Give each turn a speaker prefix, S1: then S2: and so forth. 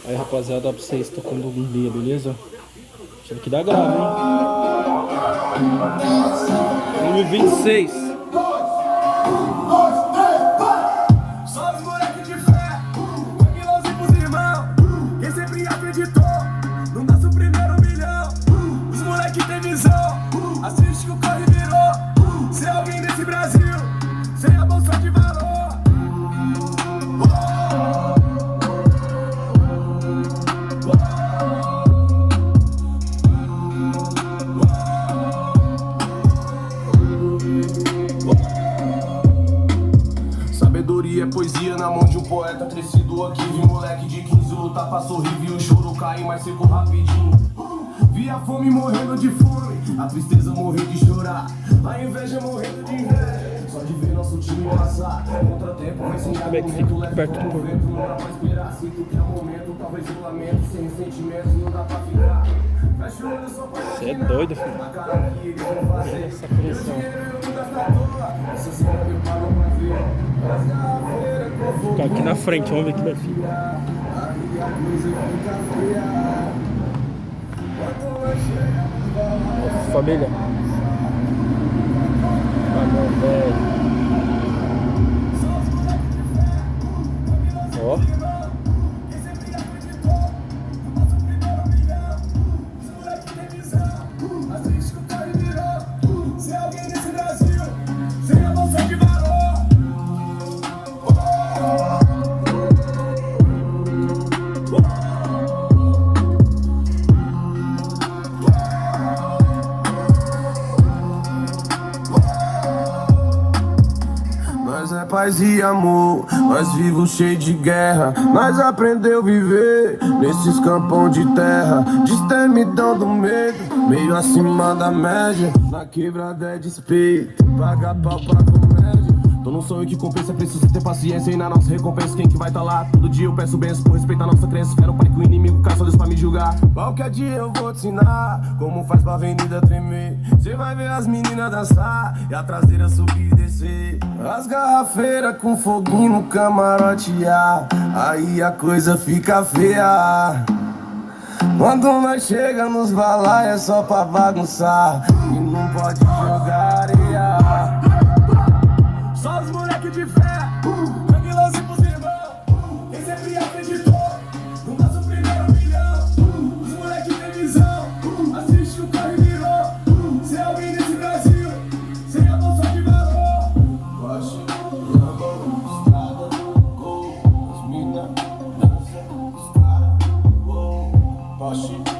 S1: Aí, rapaziada, ó, pra vocês tocando um dia, beleza? Isso aqui dá grave, hein? Número 26.
S2: Só os moleque de fé, tranquiloso pros irmãos. Quem sempre acreditou no nosso primeiro milhão. Os moleque tem visão, assiste que o corre virou. Se alguém nesse Brasil, sem a bolsa de valor. Sabedoria é poesia na mão de um poeta crescido aqui. Vi moleque de 15 lutar pra sorrir, vi o choro cair mais seco rapidinho. Vi a fome morrendo de fome, a tristeza morrer de chorar, a inveja morrendo de inveja. Só de ver nosso time passar, contratempo vai sem
S1: Como é que fica aqui perto do corpo?
S2: não dá pra esperar, sinto que é o momento, talvez eu lamento, sem sentimentos não dá pra ficar. Fecha o olho só pra
S1: Você é doido, filho.
S2: a cara que eles vão fazer.
S1: Essa pressão.
S2: Essa cena eu paro pra ver. As garrafeiras com fogo.
S1: Ficar aqui na frente, vamos ver que vai ficar.
S2: Aí a coisa fica feia. Quando vai chegar nos balões.
S1: Família. Valeu, velho. Ó.
S2: Quem sempre acreditou no nosso primeiro milhão. Os moleque tem visão, assiste que o corre virou. Se alguém nesse Brasil, sem a bolsa de valor. Nós é paz e amor, nós vivos cheio de guerra. Nós aprendeu viver nesses campão de terra. Destemidão do medo, meio acima da média. Na quebrada é despeito, paga pau pra comédia. Tô num sonho que compensa, preciso ter paciência. E na nossa recompensa, quem que vai tá lá? Todo dia eu peço bênçãos por respeitar a nossa crença. Espero pai que o inimigo caça Deus pra me julgar. Qualquer dia eu vou te ensinar como faz pra avenida tremer. Cê vai ver as meninas dançar e a traseira subir e descer. As garrafeiras com foguinho no camarote, aí a coisa fica feia. Quando nós chega nos balai é só pra bagunçar e não pode jogar areia. Só os moleque de fé, tranquiloso pros irmãos. Quem sempre acreditou no nosso primeiro milhão. Os moleque tem visão, assiste o corre virou. Se alguém nesse Brasil, sem a bolsa de valor. Baixa, lamba, estrada, gol. As mina dança, estrada, gol. Baixa.